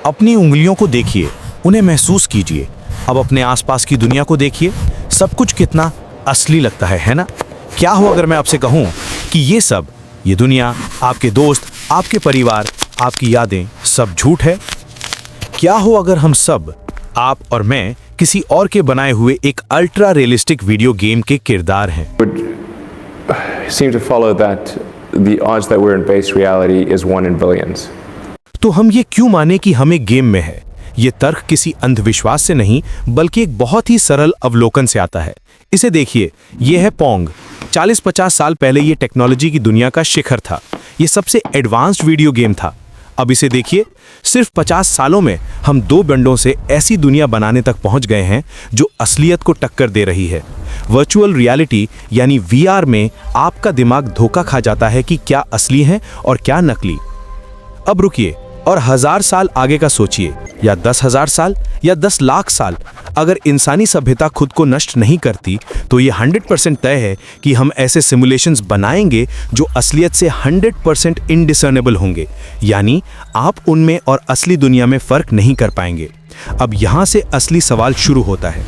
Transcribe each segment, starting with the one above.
अपनी उंगलियों को देखिए, उन्हें महसूस कीजिए। अब अपने आसपास की दुनिया को देखिए, सब कुछ कितना असली लगता है ना? क्या हो अगर मैं आपसे कहूं कि ये दुनिया, आपके दोस्त, आपके परिवार, आपकी यादें सब झूठ है? क्या हो अगर हम सब, आप और मैं, किसी और के बनाए हुए एक अल्ट्रा रियलिस्टिक वीडियो गेम के किरदार हैं? Seem to follow that the odds that we're in base reality is 1 in billions. तो हम ये क्यों माने कि हम एक गेम में है? ये तर्क किसी अंधविश्वास से नहीं, बल्कि एक बहुत ही सरल अवलोकन से आता है। इसे देखिए, ये है पोंग। 40-50 साल पहले ये टेक्नोलॉजी की दुनिया का शिखर था। ये सबसे एडवांस्ड वीडियो गेम था। अब इसे देखिए, सिर्फ 50 सालों में हम 2 बंडों से ऐसी दुनिया बनाने तक पहुंच गए हैं जो असलियत को टक्कर दे रही है। वर्चुअल रियलिटी यानी वीआर में आपका दिमाग धोखा खा जाता है कि क्या असली है और क्या नकली। अब रुकिए और 1000 साल आगे का सोचिए, या 10,000 साल या 10 लाख साल। अगर इंसानी सभ्यता खुद को नष्ट नहीं करती तो ये 100% तय है कि हम ऐसे सिमुलेशंस बनाएंगे जो असलियत से 100% इनडिसर्नेबल होंगे, यानी आप उनमें और असली दुनिया में फर्क नहीं कर पाएंगे। अब यहाँ से असली सवाल शुरू होता है।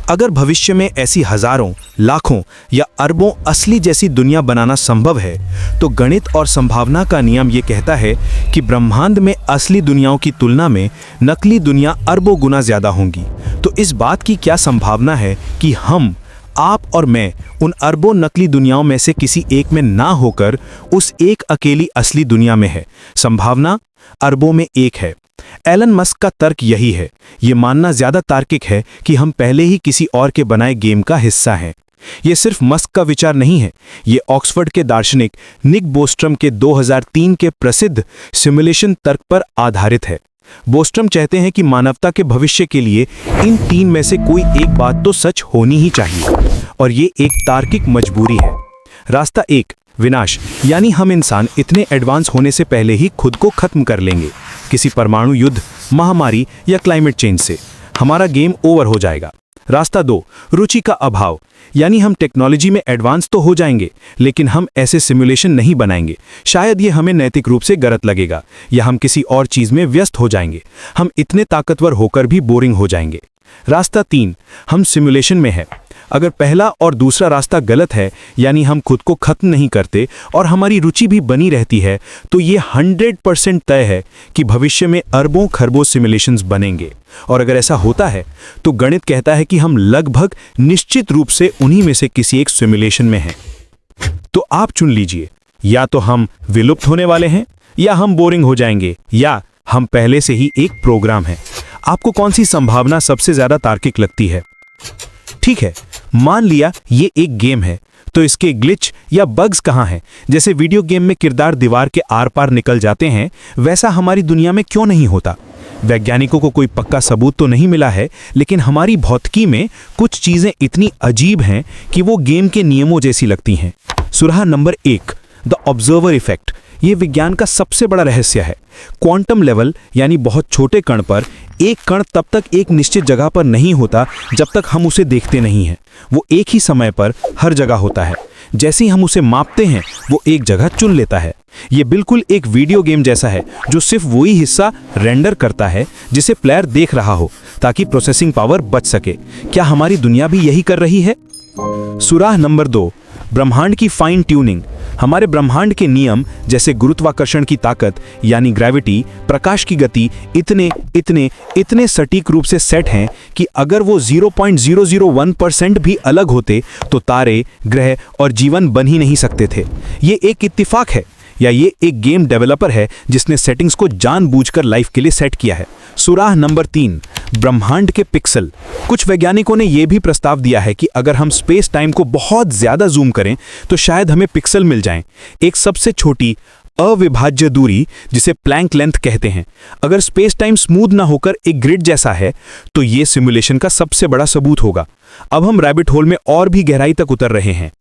अगर भविष्य में ऐसी हजारों, लाखों या अरबों असली जैसी दुनिया बनाना संभव है, तो गणित और संभावना का नियम ये कहता है कि ब्रह्मांड में असली दुनियाओं की तुलना में नकली दुनिया अरबों गुना ज्यादा होंगी। तो इस बात की क्या संभावना है कि हम, आप और मैं उन अरबों नकली दुनियाओं में से किसी एक में ना होकर उस एक अकेली असली दुनिया में है? संभावना अरबों में 1 है। एलन मस्क का तर्क यही है। ये मानना ज्यादा तार्किक है कि हम पहले ही किसी और के बनाए गेम का हिस्सा हैं। ये सिर्फ मस्क का विचार नहीं है, ये ऑक्सफोर्ड के दार्शनिक निक बोस्ट्रम के 2003 के प्रसिद्ध सिमुलेशन तर्क पर आधारित है। बोस्ट्रम चाहते हैं कि मानवता के भविष्य के लिए इन 3 में से कोई एक बात तो सच होनी ही चाहिए, और ये एक तार्किक मजबूरी है। रास्ता 1, विनाश, यानी हम इंसान इतने एडवांस होने से पहले ही खुद को खत्म कर लेंगे। किसी परमाणु युद्ध, महामारी या क्लाइमेट चेंज से हमारा गेम ओवर हो जाएगा। रास्ता 2, रुचि का अभाव, यानी हम टेक्नोलॉजी में एडवांस तो हो जाएंगे, लेकिन हम ऐसे सिमुलेशन नहीं बनाएंगे। शायद ये हमें नैतिक रूप से गलत लगेगा, या हम किसी और चीज में व्यस्त हो जाएंगे। हम इतने ताकतवर होकर भी बोरिंग हो जाएंगे। रास्ता 3, हम सिमुलेशन में है। अगर पहला और दूसरा रास्ता गलत है, यानी हम खुद को खत्म नहीं करते और हमारी रुचि भी बनी रहती है, तो ये 100% तय है कि भविष्य में अरबों खरबों सिमुलेशंस बनेंगे। और अगर ऐसा होता है तो गणित कहता है कि हम लगभग निश्चित रूप से उन्हीं में से किसी एक सिमुलेशन में हैं। तो आप चुन लीजिए, या तो हम विलुप्त होने वाले हैं, या हम बोरिंग हो जाएंगे, या हम पहले से ही एक प्रोग्राम है। आपको कौन सी संभावना सबसे ज्यादा तार्किक लगती है? ठीक है, मान लिया ये एक गेम है, तो इसके ग्लिच या बग्स कहाँ हैं? जैसे वीडियो गेम में किरदार दीवार के आर पार निकल जाते हैं, वैसा हमारी दुनिया में क्यों नहीं होता? वैज्ञानिकों को कोई पक्का सबूत तो नहीं मिला है, लेकिन हमारी भौतिकी में कुछ चीजें इतनी अजीब हैं कि वो गेम के नियमों जैसी लगती हैं। सुराह नंबर 1, द ऑब्जर्वर इफेक्ट। ये विज्ञान का सबसे बड़ा रहस्य है। क्वांटम लेवल यानी बहुत छोटे कण पर एक कण तब तक एक निश्चित जगह पर नहीं होता जब तक हम उसे देखते नहीं हैं। वो एक ही समय पर हर जगह होता है। जैसे ही हम उसे मापते हैं, वो एक जगह चुन लेता है। ये बिल्कुल एक वीडियो गेम जैसा है, जो सिर्फ वही हिस्सा रेंडर करता है जिसे प्लेयर देख रहा हो, ताकि प्रोसेसिंग पावर बच सके। क्या हमारी दुनिया भी यही कर रही है? सुराह नंबर 2, ब्रह्मांड की फाइन ट्यूनिंग। हमारे ब्रह्मांड के नियम जैसे गुरुत्वाकर्षण की ताकत यानी ग्रेविटी, प्रकाश की गति इतने सटीक रूप से सेट हैं कि अगर वो 0.001% भी अलग होते तो तारे, ग्रह और जीवन बन ही नहीं सकते थे। ये एक इत्तिफाक है, या ये एक गेम डेवलपर है जिसने सेटिंग्स को जानबूझकर लाइफ के लिए सेट किया है? सुराह नंबर 3, ब्रह्मांड के पिक्सल। कुछ वैज्ञानिकों ने यह भी प्रस्ताव दिया है कि अगर हम स्पेस टाइम को बहुत ज्यादा जूम करें तो शायद हमें पिक्सल मिल जाएं, एक सबसे छोटी अविभाज्य दूरी जिसे प्लैंक लेंथ कहते हैं। अगर स्पेस टाइम स्मूथ ना होकर एक ग्रिड जैसा है तो यह सिमुलेशन का सबसे बड़ा सबूत होगा। अब हम रैबिट होल में और भी गहराई तक उतर रहे हैं।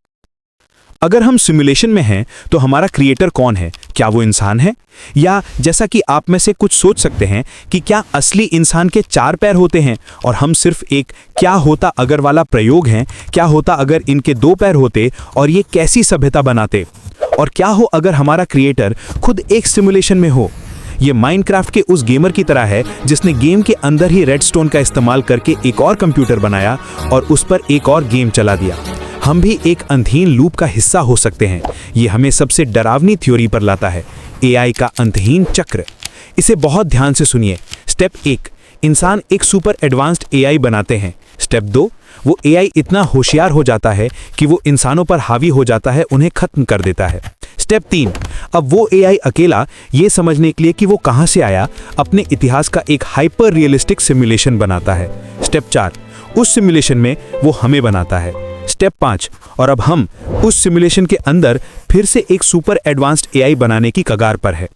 अगर हम सिमुलेशन में हैं तो हमारा क्रिएटर कौन है? क्या वो इंसान है? या जैसा कि आप में से कुछ सोच सकते हैं कि क्या असली इंसान के 4 पैर होते हैं और हम सिर्फ एक क्या होता अगर वाला प्रयोग हैं? क्या होता अगर इनके 2 पैर होते और ये कैसी सभ्यता बनाते? और क्या हो अगर हमारा क्रिएटर खुद एक सिमुलेशन में हो? ये माइनक्राफ्ट के उस गेमर की तरह है जिसने गेम के अंदर ही रेडस्टोन का इस्तेमाल करके एक और कंप्यूटर बनाया और उस पर एक और गेम चला दिया। हम भी एक अंतहीन लूप का हिस्सा हो सकते हैं। ये हमें सबसे डरावनी थ्योरी पर लाता है, एआई का अंतहीन चक्र। इसे बहुत ध्यान से सुनिए। स्टेप 1, इंसान एक सुपर एडवांस्ड एआई बनाते हैं। स्टेप 2, वो एआई इतना होशियार हो जाता है कि वो इंसानों पर हावी हो जाता है, उन्हें खत्म कर देता है। स्टेप 3, अब वो एआई अकेला ये समझने के लिए कि वो कहां से आया, अपने इतिहास का एक हाइपर रियलिस्टिक सिमुलेशन बनाता है। स्टेप 4, उस सिमुलेशन में वो हमें बनाता है। स्टेप 5, और अब हम उस सिमुलेशन के अंदर फिर से एक सुपर एडवांस्ड एआई बनाने की कगार पर है।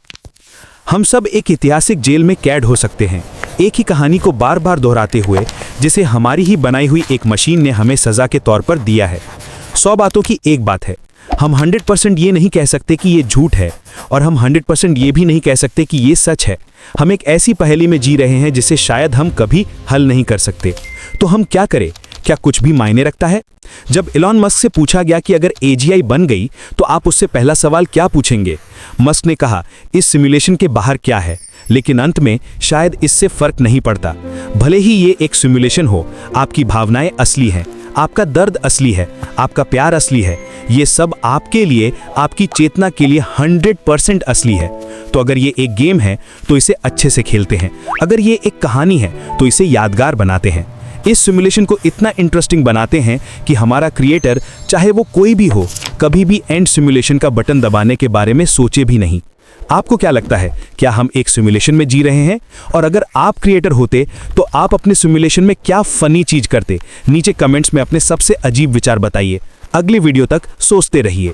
हम सब एक ऐतिहासिक जेल में कैद हो सकते हैं, एक ही कहानी को बार बार दोहराते हुए, जिसे हमारी ही बनाई हुई एक मशीन ने हमें सजा के तौर पर दिया है। 100 बातों की एक बात है, हम 100% ये नहीं कह सकते कि ये झूठ है, और हम 100% ये भी नहीं कह सकते कि ये सच है। हम एक ऐसी पहेली में जी रहे हैं जिसे शायद हम कभी हल नहीं कर सकते। तो हम क्या करें? क्या कुछ भी मायने रखता है? जब इलॉन मस्क से पूछा गया कि अगर एजीआई बन गई तो आप उससे पहला सवाल क्या पूछेंगे, मस्क ने कहा, इस सिमुलेशन के बाहर क्या है। लेकिन अंत में शायद इससे फर्क नहीं पड़ता। भले ही ये एक सिमुलेशन हो, आपकी भावनाएं असली हैं, आपका दर्द असली है, आपका प्यार असली है। ये सब आपके लिए, आपकी चेतना के लिए 100% असली है। तो अगर ये एक गेम है तो इसे अच्छे से खेलते हैं, अगर ये एक कहानी है तो इसे यादगार बनाते हैं। इस सिमुलेशन को इतना इंटरेस्टिंग बनाते हैं कि हमारा क्रिएटर, चाहे वो कोई भी हो, कभी भी एंड सिमुलेशन का बटन दबाने के बारे में सोचे भी नहीं। आपको क्या लगता है, क्या हम एक सिमुलेशन में जी रहे हैं? और अगर आप क्रिएटर होते तो आप अपने सिमुलेशन में क्या फनी चीज करते? नीचे कमेंट्स में अपने सबसे अजीब विचार बताइए। अगली वीडियो तक सोचते रहिए।